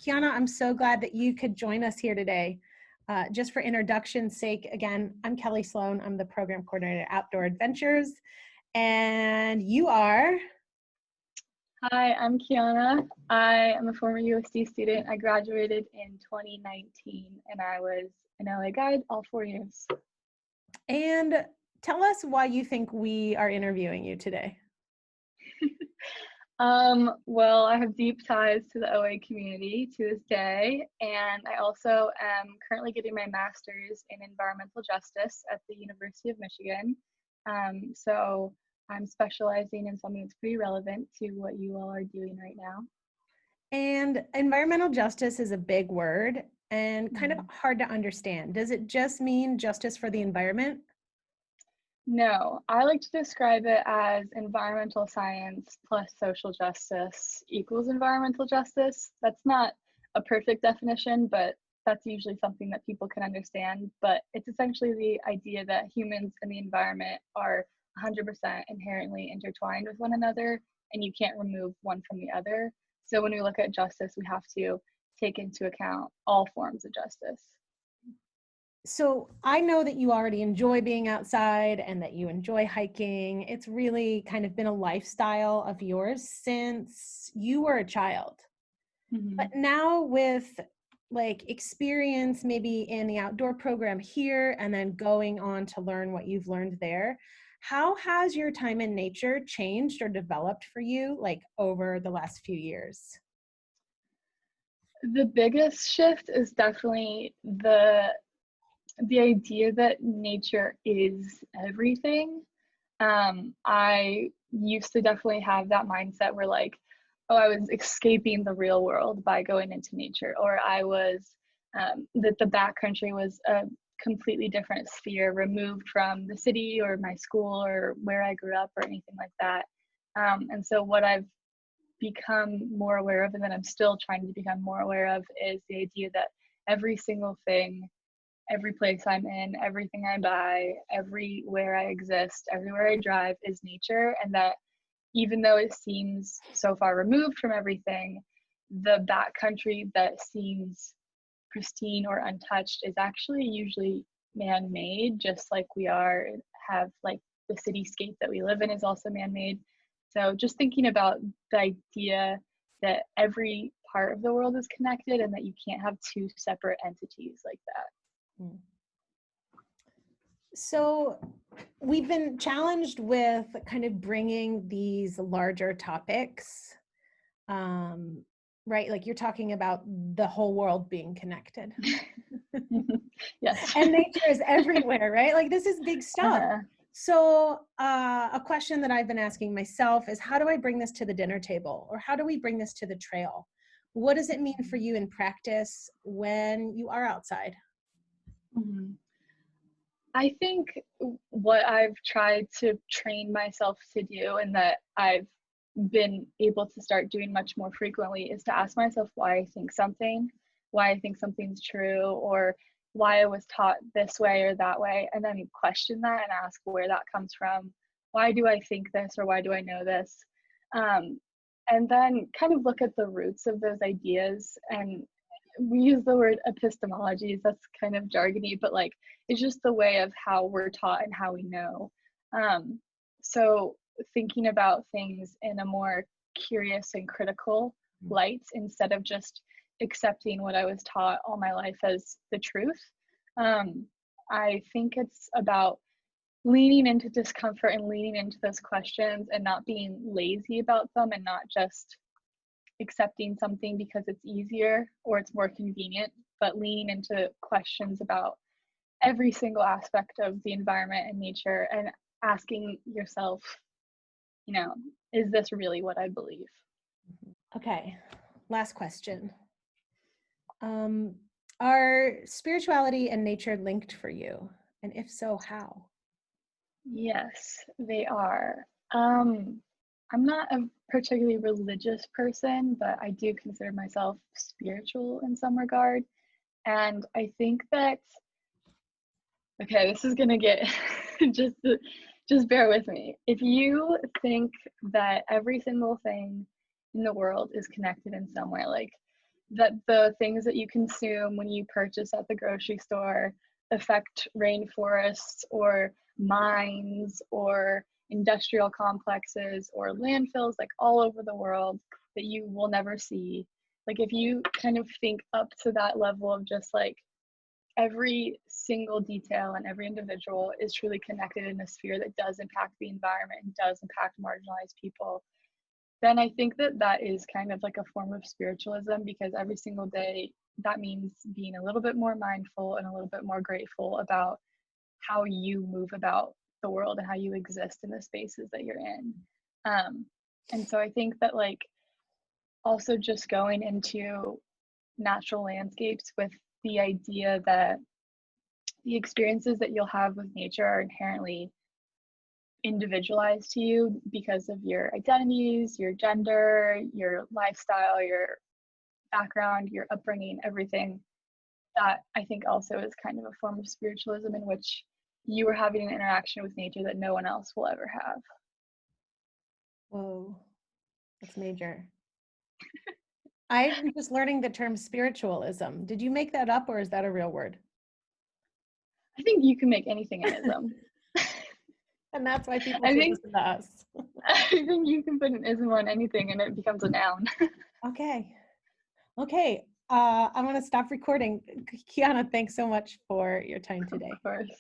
Kiana, I'm so glad that you could join us here today. Just for introduction's sake, again, I'm Kelly Sloan. I'm the program coordinator at Outdoor Adventures, and you are? Hi, I'm Kiana. I am a former USD student. I graduated in 2019, and I was an LA guide all 4 years. And tell us why you think we are interviewing you today. Well, I have deep ties to the OA community to this day, and I also am currently getting my master's in environmental justice at the University of Michigan. So I'm specializing in something that's pretty relevant to what you all are doing right now. And environmental justice is a big word and kind of hard to understand. Does it just mean justice for the environment? No, I like to describe it as environmental science plus social justice equals environmental justice. That's not a perfect definition, but that's usually something that people can understand. But it's essentially the idea that humans and the environment are 100% inherently intertwined with one another, and you can't remove one from the other. So when we look at justice, we have to take into account all forms of justice. So I know that you already enjoy being outside and that you enjoy hiking. It's really kind of been a lifestyle of yours since you were a child. But now with like experience maybe in the outdoor program here and then going on to learn what you've learned there, how has your time in nature changed or developed for you like over the last few years? The biggest shift is definitely the idea that nature is everything. I used to definitely have that mindset where like, oh, I was escaping the real world by going into nature, or I was, that the backcountry was a completely different sphere removed from the city or my school or where I grew up or anything like that. And so what I've become more aware of, and that I'm still trying to become more aware of, is the idea that every single thing, every place I'm in, everything I buy, everywhere I exist, everywhere I drive is nature. And that even though it seems so far removed from everything, the backcountry that seems pristine or untouched is actually usually man-made, just like we have like the cityscape that we live in is also man-made. So just thinking about the idea that every part of the world is connected and that you can't have two separate entities like that. So we've been challenged with kind of bringing these larger topics, right? Like you're talking about the whole world being connected. Yes. And nature is everywhere, right? Like this is big stuff. So a question that I've been asking myself is, how do I bring this to the dinner table? Or how do we bring this to the trail? What does it mean for you in practice when you are outside? I think what I've tried to train myself to do, and that I've been able to start doing much more frequently, is to ask myself why I think something's true, or why I was taught this way or that way, and then question that and ask where that comes from. Why do I think this, or why do I know this? And then kind of look at the roots of those ideas. And we use the word epistemology, that's kind of jargony, but like it's just the way of how we're taught and how we know. So thinking about things in a more curious and critical light instead of just accepting what I was taught all my life as the truth. I think it's about leaning into discomfort and leaning into those questions and not being lazy about them, and not just accepting something because it's easier or it's more convenient, but leaning into questions about every single aspect of the environment and nature, and asking yourself, is this really what I believe? Okay, last question. Are spirituality and nature linked for you? And if so, how? Yes, they are. I'm not a particularly religious person, but I do consider myself spiritual in some regard. And I think that, okay, this is gonna get just bear with me. If you think that every single thing in the world is connected in some way, like that the things that you consume when you purchase at the grocery store affect rainforests or mines or industrial complexes or landfills like all over the world that you will never see. Like if you kind of think up to that level of just like every single detail and every individual is truly connected in a sphere that does impact the environment and does impact marginalized people, then I think that that is kind of like a form of spiritualism, because every single day that means being a little bit more mindful and a little bit more grateful about how you move about the world and how you exist in the spaces that you're in. And so I think that like also just going into natural landscapes with the idea that the experiences that you'll have with nature are inherently individualized to you because of your identities, your gender, your lifestyle, your background, your upbringing, everything. That I think also is kind of a form of spiritualism in which you are having an interaction with nature that no one else will ever have. Whoa, that's major. I'm just learning the term spiritualism. Did you make that up or is that a real word? I think you can make anything an ism. And that's why people I should think listen to us. I think you can put an ism on anything and it becomes a noun. Okay. Okay. I'm going to stop recording. Kiana, thanks so much for your time today. Of course.